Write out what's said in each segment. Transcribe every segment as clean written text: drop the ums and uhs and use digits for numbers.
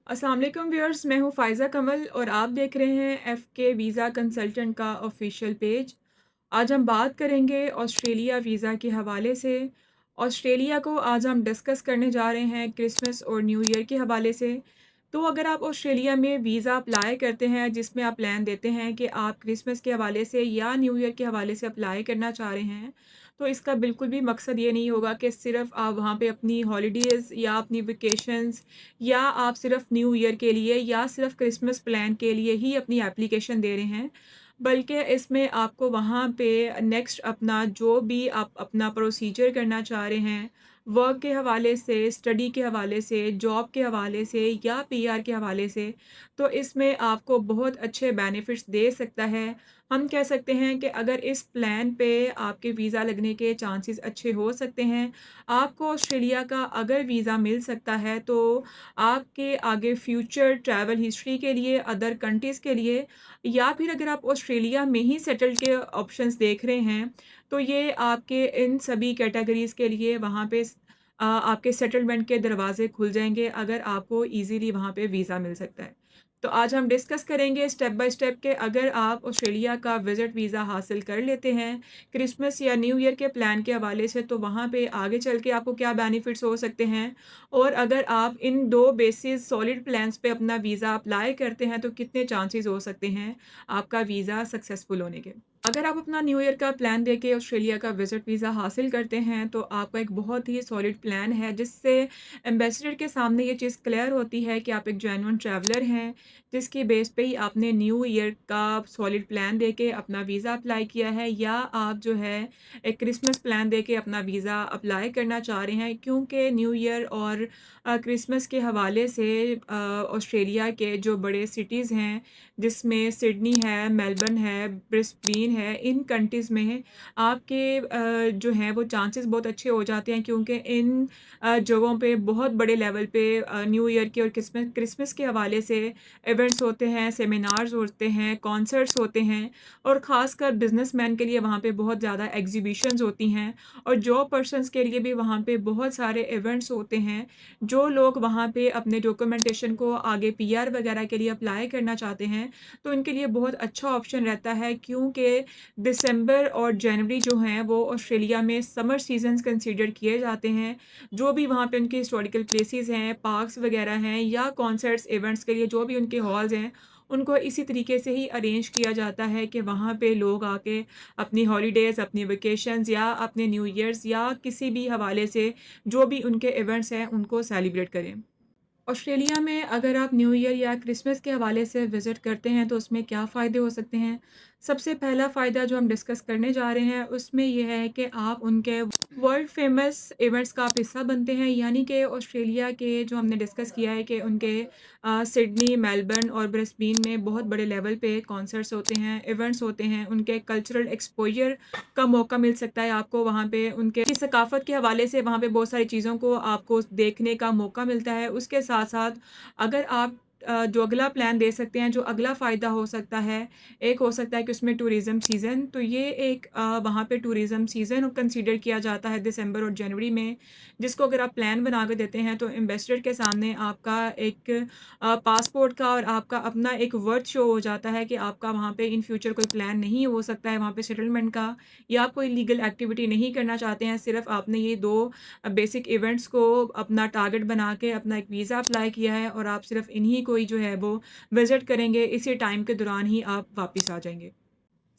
अस्सलाम वालेकुम व्यूअर्स, मैं हूँ फ़ाइज़ा कमल और आप देख रहे हैं एफ़के वीज़ा कंसल्टेंट का ऑफ़िशियल पेज। आज हम बात करेंगे ऑस्ट्रेलिया वीज़ा के हवाले से। ऑस्ट्रेलिया को आज हम डिस्कस करने जा रहे हैं क्रिसमस और न्यू ईयर के हवाले से। तो अगर आप ऑस्ट्रेलिया में वीज़ा अप्लाई करते हैं जिसमें आप प्लान देते हैं कि आप क्रिसमस के हवाले से या न्यू ईयर के हवाले से अप्लाई करना चाह रहे हैं, तो इसका बिल्कुल भी मकसद ये नहीं होगा कि सिर्फ़ आप वहाँ पे अपनी हॉलिडेज़ या अपनी वेकेशंस या आप सिर्फ़ न्यू ईयर के लिए या सिर्फ़ क्रिसमस प्लान के लिए ही अपनी एप्लीकेशन दे रहे हैं। बल्कि इसमें आपको वहाँ पे नेक्स्ट अपना जो भी आप अपना प्रोसीजर करना चाह रहे हैं, वर्क के हवाले से, स्टडी के हवाले से, जॉब के हवाले से या पीआर के हवाले से, तो इसमें आपको बहुत अच्छे बेनिफिट्स दे सकता है। हम कह सकते हैं कि अगर इस प्लान पे आपके वीज़ा लगने के चांसेस अच्छे हो सकते हैं। आपको ऑस्ट्रेलिया का अगर वीज़ा मिल सकता है, तो आपके आगे फ्यूचर ट्रैवल हिस्ट्री के लिए, अदर कंट्रीज़ के लिए या फिर अगर आप ऑस्ट्रेलिया में ही सेटल के ऑप्शंस देख रहे हैं, तो ये आपके इन सभी कैटेगरीज़ के लिए वहाँ पे आपके सेटलमेंट के दरवाज़े खुल जाएँगे अगर आपको ईज़िली वहाँ पे वीज़ा मिल सकता है। तो आज हम डिस्कस करेंगे स्टेप बाय स्टेप के अगर आप ऑस्ट्रेलिया का विज़िट वीज़ा हासिल कर लेते हैं, क्रिसमस या न्यू ईयर के प्लान के हवाले से, तो वहाँ पे आगे चल के आपको क्या बेनिफिट्स हो सकते हैं और अगर आप इन 2 बेसिस सॉलिड प्लान्स पे अपना वीज़ा अप्लाई करते हैं, तो कितने चांसेस हो सकते हैं आपका वीज़ा सक्सेसफुल होने के। अगर आप अपना न्यू ईयर का प्लान देके ऑस्ट्रेलिया का विज़िट वीज़ा हासिल करते हैं, तो आपका एक बहुत ही सॉलिड प्लान है, जिससे एम्बेसडर के सामने ये चीज़ क्लियर होती है कि आप एक जेन्युइन ट्रैवलर हैं, जिसकी बेस पे ही आपने न्यू ईयर का सॉलिड प्लान देके अपना वीज़ा अप्लाई किया है या आप जो है एक क्रिसमस प्लान देके अपना वीज़ा अप्लाई करना चाह रहे हैं। क्योंकि न्यू ईयर और क्रिसमस के हवाले से ऑस्ट्रेलिया के जो बड़े सिटीज़ हैं, जिसमें सिडनी है, मेलबर्न है, ब्रिस्बेन है, इन कंट्रीज़ में आपके जो हैं वो चांसेस बहुत अच्छे हो जाते हैं, क्योंकि इन जगहों पे बहुत बड़े लेवल पे न्यू ईयर के और क्रिसमस क्रिसमस के हवाले से इवेंट्स होते हैं, सेमिनार्स होते हैं, कॉन्सर्ट्स होते हैं और ख़ासकर बिज़नेसमैन के लिए वहाँ पे बहुत ज़्यादा एग्ज़िबिशन्स होती हैं और जॉब पर्सन्स के लिए भी वहाँ पे बहुत सारे इवेंट्स होते हैं। जो लोग वहाँ पे अपने डॉक्यूमेंटेशन को आगे पीआर वगैरह के लिए अप्लाई करना चाहते हैं, तो इनके लिए बहुत अच्छा ऑप्शन रहता है, क्योंकि दिसंबर और जनवरी जो हैं वो ऑस्ट्रेलिया में समर सीज़न्स कंसीडर किए जाते हैं। जो भी वहाँ पे उनके हिस्टोरिकल प्लेसेस हैं, पार्क्स वगैरह हैं या कॉन्सर्ट्स इवेंट्स के लिए जो भी उनके हॉल्स हैं, उनको इसी तरीके से ही अरेंज किया जाता है कि वहाँ पे लोग आके अपनी हॉलिडेज़, अपनी वेकेशंस या अपने न्यू ईयर्स या किसी भी हवाले से जो भी उनके इवेंट्स हैं, उनको सेलिब्रेट करें। ऑस्ट्रेलिया में अगर आप न्यू ईयर या क्रिसमस के हवाले से विज़िट करते हैं, तो उसमें क्या फ़ायदे हो सकते हैं? सबसे पहला फ़ायदा जो हम डिस्कस करने जा रहे हैं, उसमें ये है कि आप उनके वर्ल्ड फ़ेमस इवेंट्स का आप हिस्सा बनते हैं। यानी कि ऑस्ट्रेलिया के जो हमने डिस्कस किया है कि उनके सिडनी, मेलबर्न और ब्रिस्बेन में बहुत बड़े लेवल पे कॉन्सर्ट्स होते हैं, इवेंट्स होते हैं, उनके कल्चरल एक्सपोज़र का मौका मिल सकता है आपको वहाँ पे, उनके की सकाफ़त के हवाले से वहाँ पे बहुत सारी चीज़ों को आपको देखने का मौका मिलता है। उसके साथ-साथ अगर आप जो अगला प्लान दे सकते हैं, जो अगला फ़ायदा हो सकता है, एक हो सकता है कि उसमें टूरिज़्म सीज़न, तो ये एक वहाँ पे टूरिज़्म सीज़न कंसीडर किया जाता है दिसंबर और जनवरी में, जिसको अगर आप प्लान बना के देते हैं, तो इन्वेस्टर के सामने आपका एक पासपोर्ट का और आपका अपना एक वर्थ शो हो जाता है कि आपका वहाँ पे इन फ्यूचर कोई प्लान नहीं हो सकता है वहाँ पे सेटलमेंट का, या आप कोई लीगल एक्टिविटी नहीं करना चाहते हैं। सिर्फ़ आपने ये 2 बेसिक इवेंट्स को अपना टारगेट बना के अपना एक वीज़ा अप्लाई किया है और आप सिर्फ़ इन्हीं को ही जो है वो विज़िट करेंगे, इसी टाइम के दौरान ही आप वापस आ जाएँगे।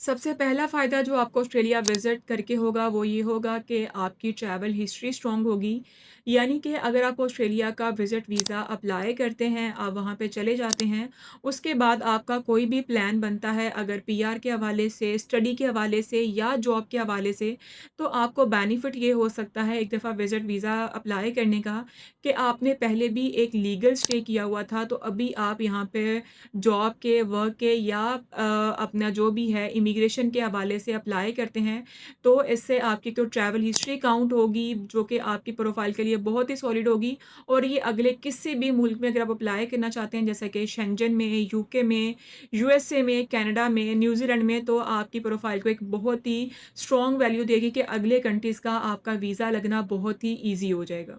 सबसे पहला फ़ायदा जो आपको ऑस्ट्रेलिया विज़िट करके होगा, वो ये होगा कि आपकी ट्रैवल हिस्ट्री स्ट्रॉन्ग होगी। यानी कि अगर आप ऑस्ट्रेलिया का विज़िट वीज़ा अप्लाई करते हैं, आप वहाँ पे चले जाते हैं, उसके बाद आपका कोई भी प्लान बनता है, अगर पीआर के हवाले से, स्टडी के हवाले से या जॉब के हवाले से, तो आपको बेनिफिट ये हो सकता है एक दफ़ा विज़िट वीज़ा अप्लाई करने का कि आपने पहले भी एक लीगल स्टे किया हुआ था, तो अभी आप यहाँ पे जॉब के, वर्क के या अपना जो भी है इमिग्रेशन के हवाले से अप्लाई करते हैं, तो इससे आपकी तो ट्रैवल हिस्ट्री काउंट होगी, जो कि आपकी प्रोफ़ाइल के लिए बहुत ही सॉलिड होगी और ये अगले किसी भी मुल्क में अगर आप अप्लाई करना चाहते हैं, जैसे कि शेंजन में, यूके में, यूएसए में, कनाडा में, न्यूज़ीलैंड में, तो आपकी प्रोफ़ाइल को एक बहुत ही स्ट्रॉन्ग वैल्यू देगी कि अगले कंट्रीज़ का आपका वीज़ा लगना बहुत ही ईज़ी हो जाएगा।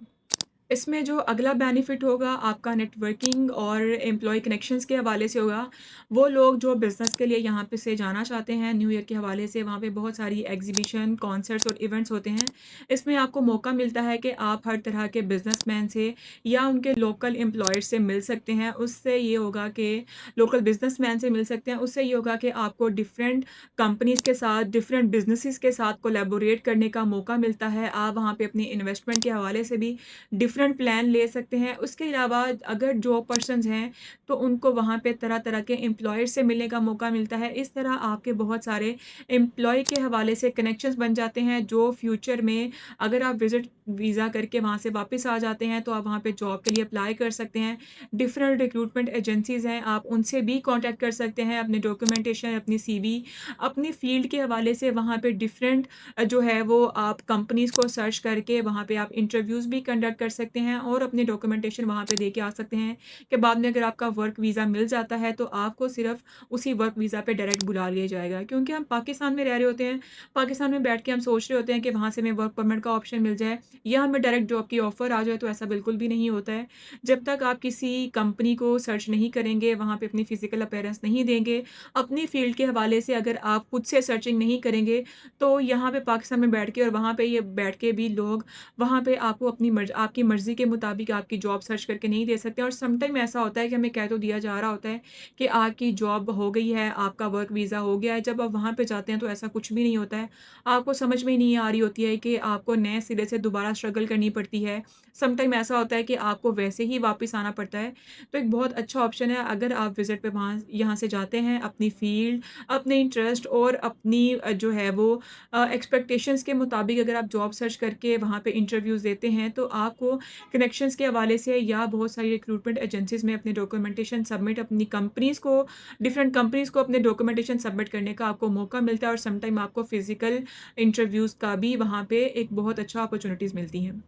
इसमें जो अगला बेनिफिट होगा आपका नेटवर्किंग और एम्प्लॉयी कनेक्शंस के हवाले से होगा। वो लोग जो बिज़नेस के लिए यहाँ पे से जाना चाहते हैं न्यू ईयर के हवाले से, वहाँ पे बहुत सारी एग्ज़िबिशन, कॉन्सर्ट्स और इवेंट्स होते हैं। इसमें आपको मौका मिलता है कि आप हर तरह के बिज़नेसमैन से या उनके लोकल एम्प्लॉयर्स से मिल सकते हैं। उससे ये होगा कि लोकल बिज़नेसमैन से मिल सकते हैं। उससे ये होगा कि आपको डिफ़रेंट कंपनीज़ के साथ, डिफ़रेंट बिज़नेसेस के साथ कोलैबोरेट करने का मौका मिलता है। आप वहाँ पे अपनी इन्वेस्टमेंट के हवाले से भी डिफरेंट प्लान ले सकते हैं। उसके अलावा अगर जॉब पर्सन्स हैं, तो उनको वहाँ पे तरह-तरह के एम्प्लॉयर से मिलने का मौका मिलता है। इस तरह आपके बहुत सारे एम्प्लॉयी के हवाले से कनेक्शंस बन जाते हैं, जो फ्यूचर में अगर आप विज़िट वीज़ा करके वहाँ से वापस आ जाते हैं, तो आप वहाँ पे जॉब के लिए अप्लाई कर सकते हैं। डिफरेंट रिक्रूटमेंट एजेंसीज़ हैं, आप उनसे भी कॉन्टैक्ट कर सकते हैं। अपनी डॉक्यूमेंटेशन, अपनी सीवी, अपनी फ़ील्ड के हवाले से वहाँ पे डिफरेंट जो है वो आप कंपनीज़ को सर्च करके वहाँ पे आप इंटरव्यूज़ भी कंडक्ट कर सकते हैं और अपनी डॉक्यूमेंटेशन वहाँ पे दे के आ सकते हैं कि बाद में अगर आपका वर्क वीज़ा मिल जाता है तो आपको सिर्फ़ उसी वर्क वीज़ा पे डायरेक्ट बुला लिया जाएगा। क्योंकि हम पाकिस्तान में रह रहे होते हैं, पाकिस्तान में बैठ के हम सोच रहे होते हैं कि वहाँ से हमें वर्क परमिट का ऑप्शन मिल जाए या हमें डायरेक्ट जॉब की ऑफ़र आ जाए, तो ऐसा बिल्कुल भी नहीं होता है। जब तक आप किसी कंपनी को सर्च नहीं करेंगे, वहाँ पे अपनी फ़िज़िकल अपीयरेंस नहीं देंगे, अपनी फ़ील्ड के हवाले से अगर आप खुद से सर्चिंग नहीं करेंगे, तो यहाँ पे पाकिस्तान में बैठ के और वहाँ पे ये बैठ के भी लोग वहाँ पे आपको आपकी मर्ज़ी के मुताबिक आपकी जॉब सर्च करके नहीं दे सकते। और समटाइम ऐसा होता है कि हमें कह तो दिया जा रहा होता है कि आपकी जॉब हो गई है, आपका वर्क वीज़ा हो गया है। जब आप वहाँ पे जाते हैं तो ऐसा कुछ भी नहीं होता है। आपको समझ में ही नहीं आ रही होती है कि आपको नए सिरे से दोबारा स्ट्रगल करनी पड़ती है। समटाइम ऐसा होता है कि आपको वैसे ही वापस आना पड़ता है। तो एक बहुत अच्छा ऑप्शन है अगर आप विज़िट पे वहाँ यहाँ से जाते हैं, अपनी फ़ील्ड, अपने इंटरेस्ट और अपनी जो है वो एक्सपेक्टेशंस के मुताबिक अगर आप जॉब सर्च करके वहाँ पे इंटरव्यूज़ देते हैं, तो आपको कनेक्शंस के हवाले से या बहुत सारी रिक्रूटमेंट एजेंसीज़ में अपनी डॉक्यूमेंटेशन सबमिट अपनी कंपनीज़ को डिफरेंट कंपनीज़ को अपने डॉक्यूमेंटेशन सबमिट करने का आपको मौका मिलता है और सम टाइम आपको फिज़िकल इंटरव्यूज़ का भी वहाँ पे एक बहुत अच्छा अपॉर्च्युनिटीज़ मिलती हैं।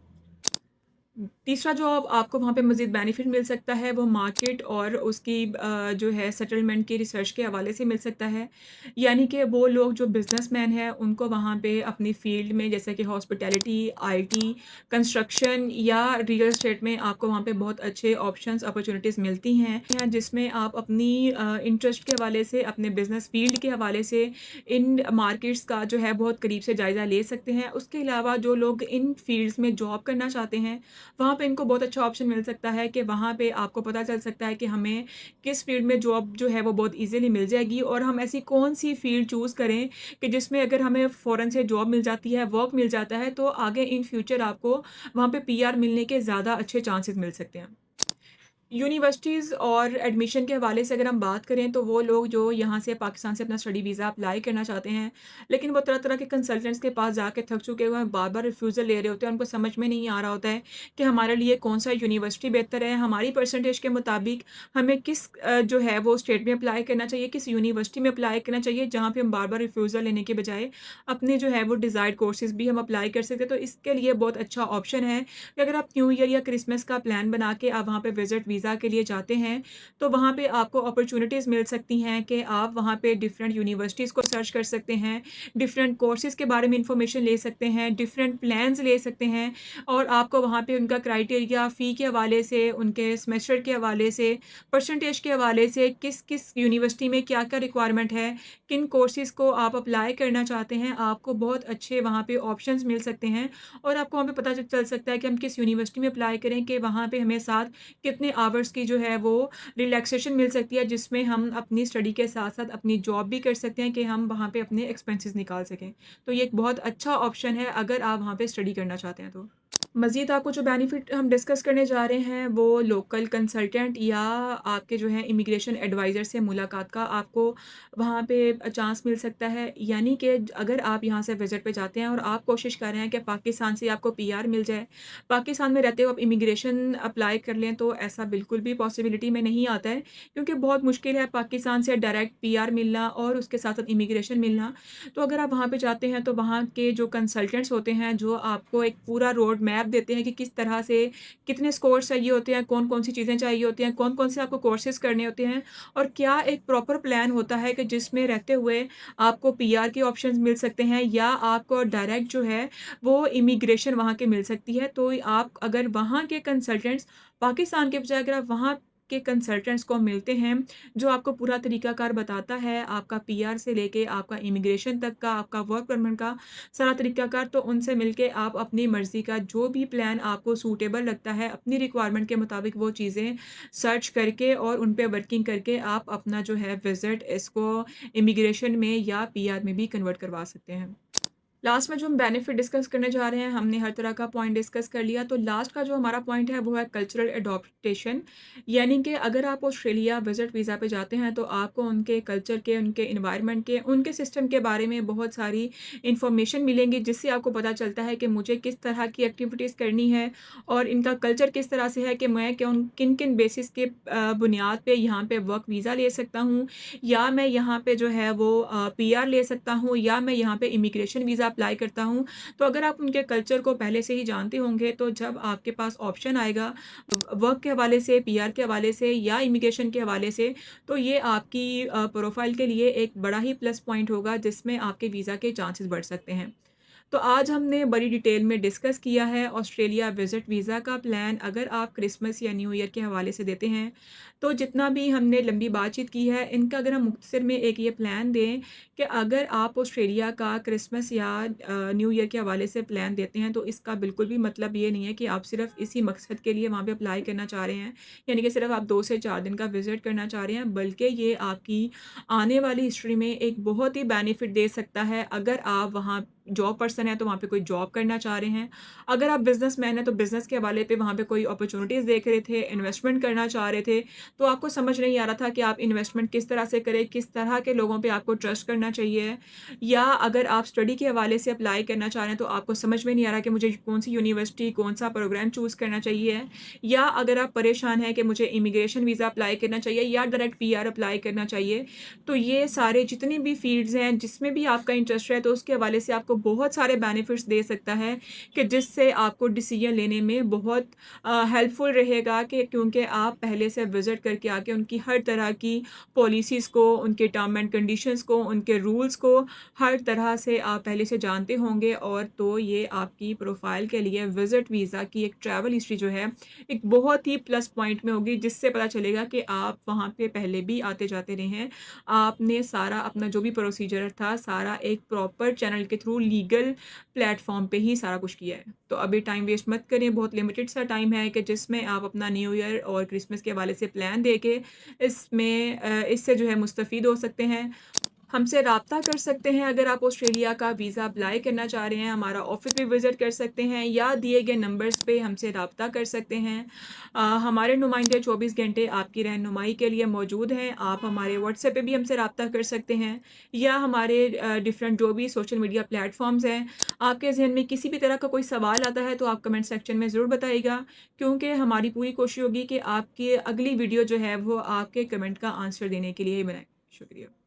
तीसरा जो अब आपको वहाँ पे मज़ीद बेनिफिट मिल सकता है वो मार्केट और उसकी जो है सेटलमेंट की रिसर्च के हवाले से मिल सकता है। यानी कि वो लोग जो बिज़नेसमैन हैं उनको वहाँ पे अपनी फ़ील्ड में जैसे कि हॉस्पिटैलिटी, आईटी, कंस्ट्रक्शन या रियल एस्टेट में आपको वहाँ पे बहुत अच्छे ऑप्शंस अपॉर्च्युनिटीज़ मिलती हैं। जिसमें आप अपनी इंटरेस्ट के हवाले से, अपने बिज़नेस फ़ील्ड के हवाले से इन मार्केट्स का जो है बहुत करीब से जायज़ा ले सकते हैं। उसके अलावा जो लोग इन फ़ील्ड्स में जॉब करना चाहते हैं, वहाँ पे इनको बहुत अच्छा ऑप्शन मिल सकता है कि वहाँ पे आपको पता चल सकता है कि हमें किस फ़ील्ड में जॉब जो है वो बहुत ईज़िली मिल जाएगी और हम ऐसी कौन-सी फ़ील्ड चूज़ करें कि जिसमें अगर हमें फ़ौरन से जॉब मिल जाती है, वर्क मिल जाता है, तो आगे इन फ्यूचर आपको वहाँ पे पीआर मिलने के ज़्यादा अच्छे चांसेस मिल सकते हैं। यूनिवर्सिटीज़ और एडमिशन के हवाले से अगर हम बात करें तो वो लोग जो यहाँ से पाकिस्तान से अपना स्टडी वीज़ा अप्लाई करना चाहते हैं, लेकिन वो तरह-तरह के कंसल्टेंट्स के पास जाके थक चुके हुए हैं, बार-बार रिफ्यूज़ल ले रहे होते हैं, उनको समझ में नहीं आ रहा होता है कि हमारे लिए कौन-सा यूनिवर्सिटी बेहतर है, हमारी परसेंटेज के मुताबिक हमें किस जो है वो स्टेट में अप्लाई करना चाहिए, किस यूनिवर्सिटी में अप्लाई करना चाहिए, जहाँ पे हम बार-बार रिफ्यूज़ल लेने के बजाय अपने जो है वो डिज़ायर्ड कोर्सेज़ भी हम अप्लाई कर सकते हैं। तो इसके लिए बहुत अच्छा ऑप्शन है कि अगर आप न्यू ईयर या क्रिसमस का प्लान बना के आप वहाँ पे विज़िट वीज़ा के लिए जाते हैं, तो वहाँ पे आपको अपॉर्च्युनिटीज़ मिल सकती हैं कि आप वहाँ पे डिफरेंट यूनिवर्सिटीज़ को सर्च कर सकते हैं, डिफरेंट कोर्सेज़ के बारे में इन्फॉर्मेशन ले सकते हैं, डिफरेंट प्लान्स ले सकते हैं और आपको वहाँ पे उनका क्राइटेरिया, फ़ी के हवाले से, उनके सेमेस्टर के हवाले से, परसेंटेज के हवाले से, किस-किस यूनिवर्सिटी में क्या-क्या रिक्वायरमेंट है, किन कोर्सेज़ को आप अप्लाई करना चाहते हैं, आपको बहुत अच्छे वहाँ पे ऑप्शंस मिल सकते हैं और आपको वहाँ पे पता चल सकता है कि हम किस यूनिवर्सिटी में अप्लाई करें कि वहाँ पे हमें साथ कितने आवर्स की जो है वो रिलैक्सेशन मिल सकती है जिसमें हम अपनी स्टडी के साथ-साथ अपनी जॉब भी कर सकते हैं कि हम वहाँ पे अपने एक्सपेंसेस निकाल सकें। तो ये एक बहुत अच्छा ऑप्शन है अगर आप वहाँ पे स्टडी करना चाहते हैं तो। मज़ीद आपको जो बेनिफिट हम डिस्कस करने जा रहे हैं वो लोकल कंसल्टेंट या आपके जो है इमिग्रेशन एडवाइज़र से मुलाकात का आपको वहाँ पे चांस मिल सकता है। यानी कि अगर आप यहाँ से विज़िट पे जाते हैं और आप कोशिश कर रहे हैं कि पाकिस्तान से आपको पीआर मिल जाए, पाकिस्तान में रहते हुए आप इमिग्रेशन अप्लाई कर लें, तो ऐसा बिल्कुल भी पॉसिबिलिटी में नहीं आता है क्योंकि बहुत मुश्किल है पाकिस्तान से डायरेक्ट पीआर मिलना और उसके साथ-साथ इमिग्रेशन मिलना। तो अगर आप वहाँ पे जाते हैं तो वहाँ के जो कंसल्टेंट्स होते हैं जो आपको एक पूरा रोड मैप मैप देते हैं कि किस तरह से कितने स्कोर्स चाहिए होते हैं, कौन-कौन सी चीज़ें चाहिए होती हैं, कौन-कौन से आपको कोर्सेज़ करने होते हैं और क्या एक प्रॉपर प्लान होता है कि जिसमें रहते हुए आपको पीआर के ऑप्शंस मिल सकते हैं या आपको डायरेक्ट जो है वो इमिग्रेशन वहाँ की मिल सकती है। तो आप अगर वहाँ के कंसल्टेंट्स पाकिस्तान के बजाय अगर आप वहाँ के कंसल्टेंट्स को मिलते हैं, जो आपको पूरा तरीकाकार बताता है, आपका पीआर से लेके आपका इमिग्रेशन तक का, आपका वर्क परमिट का सारा तरीकाकार, तो उनसे मिलके आप अपनी मर्ज़ी का जो भी प्लान आपको सूटेबल लगता है, अपनी रिक्वायरमेंट के मुताबिक वो चीज़ें सर्च करके और उन पे वर्किंग करके आप अपना जो है विज़िट इसको इमिग्रेशन में या पीआर में भी कन्वर्ट करवा सकते हैं। लास्ट में जो हम बेनिफिट डिस्कस करने जा रहे हैं, हमने हर तरह का पॉइंट डिस्कस कर लिया, तो लास्ट का जो हमारा पॉइंट है वो है कल्चरल एडॉप्टेशन। यानी कि अगर आप ऑस्ट्रेलिया विज़िट वीज़ा पे जाते हैं तो आपको उनके कल्चर के, उनके एनवायरनमेंट के, उनके सिस्टम के बारे में बहुत सारी इन्फॉर्मेशन मिलेंगी, जिससे आपको पता चलता है कि मुझे किस तरह की एक्टिविटीज़ करनी है और इनका कल्चर किस तरह से है कि मैं किन-किन बेसिस के बुनियाद पे यहाँ पे वर्क वीज़ा ले सकता हूँ या मैं यहाँ पे जो है वो पीआर ले सकता हूँ या मैं यहाँ पे इमिग्रेशन वीज़ा अप्लाई करता हूँ। तो अगर आप उनके कल्चर को पहले से ही जानते होंगे तो जब आपके पास ऑप्शन आएगा वर्क के हवाले से, पीआर के हवाले से या इमिग्रेशन के हवाले से, तो ये आपकी प्रोफ़ाइल के लिए एक बड़ा ही प्लस पॉइंट होगा जिसमें आपके वीज़ा के चांसेस बढ़ सकते हैं। तो आज हमने बड़ी डिटेल में डिस्कस किया है ऑस्ट्रेलिया विज़िट वीज़ा का प्लान अगर आप क्रिसमस या न्यू ईयर के हवाले से देते हैं। तो जितना भी हमने लंबी बातचीत की है, इनका अगर हम मुख्तसर में एक ये प्लान दें कि अगर आप ऑस्ट्रेलिया का क्रिसमस या न्यू ईयर के हवाले से प्लान देते हैं, तो इसका बिल्कुल भी मतलब ये नहीं है कि आप सिर्फ़ इसी मकसद के लिए वहाँ पे अप्लाई करना चाह रहे हैं। यानी कि सिर्फ़ आप 2 से 4 दिन का विज़िट करना चाह रहे हैं, बल्कि ये आपकी आने वाली हिस्ट्री में एक बहुत ही बेनिफिट दे सकता है। अगर आप वहाँ जॉब पर्सन है तो वहाँ पे कोई जॉब करना चाह रहे हैं। अगर आप बिज़नेसमैन हैं तो बिज़नेस के हवाले पे वहाँ पे कोई अपॉर्च्युनिटीज़ देख रहे थे, इन्वेस्टमेंट करना चाह रहे थे, तो आपको समझ नहीं आ रहा था कि आप इन्वेस्टमेंट किस तरह से करें, किस तरह के लोगों पे आपको ट्रस्ट करना चाहिए। या अगर आप स्टडी के हवाले से अप्लाई करना चाह रहे हैं तो आपको समझ में नहीं आ रहा कि मुझे कौन-सी यूनिवर्सिटी, कौन-सा प्रोग्राम चूज़ करना चाहिए। या अगर आप परेशान हैं कि मुझे इमिग्रेशन वीज़ा अप्लाई करना चाहिए या डायरेक्ट पीआर अप्लाई करना चाहिए। तो ये सारे जितनी भी फ़ील्ड्स हैं, जिसमें भी आपका इंटरेस्ट है, तो उसके हवाले से आपको बहुत सारे बेनिफिट्स दे सकता है कि जिससे आपको डिसीज़न लेने में बहुत हेल्पफुल रहेगा कि क्योंकि आप पहले से विज़िट करके आके उनकी हर तरह की पॉलिसीज़ को, उनके टर्म एंड कंडीशंस को, उनके रूल्स को हर तरह से आप पहले से जानते होंगे और तो ये आपकी प्रोफ़ाइल के लिए विज़िट वीज़ा की एक ट्रैवल हिस्ट्री जो है, एक बहुत ही प्लस पॉइंट में होगी, जिससे पता चलेगा कि आप वहाँ पे पहले भी आते-जाते रहे हैं। आपने सारा अपना जो भी प्रोसीजर था, सारा एक प्रॉपर चैनल के थ्रू लीगल प्लेटफ़ॉर्म पे ही सारा कुछ किया है। तो अभी टाइम वेस्ट मत करें, बहुत लिमिटेड सा टाइम है कि जिसमें आप अपना न्यू ईयर और क्रिसमस के हवाले से प्लान देके इससे जो है मुस्तफ़ीद हो सकते हैं। हमसे राब्ता कर सकते हैं अगर आप ऑस्ट्रेलिया का वीज़ा अप्लाई करना चाह रहे हैं, हमारा ऑफ़िस भी विज़िट कर सकते हैं या दिए गए नंबर्स पे हमसे राब्ता कर सकते हैं। हमारे नुमाइंदे 24 घंटे आपकी रहनुमाई के लिए मौजूद हैं। आप हमारे व्हाट्सएप पे भी हमसे राब्ता कर सकते हैं या हमारे डिफ़रेंट जो भी सोशल मीडिया प्लेटफ़ॉर्म्स हैं, आपके ज़हन में किसी भी तरह का कोई सवाल आता है तो आप कमेंट सेक्शन में ज़रूर बताइएगा, क्योंकि हमारी पूरी कोशिश होगी कि आपकी अगली वीडियो जो है वो आपके कमेंट का आंसर देने के लिए ही बनाएँ। शुक्रिया।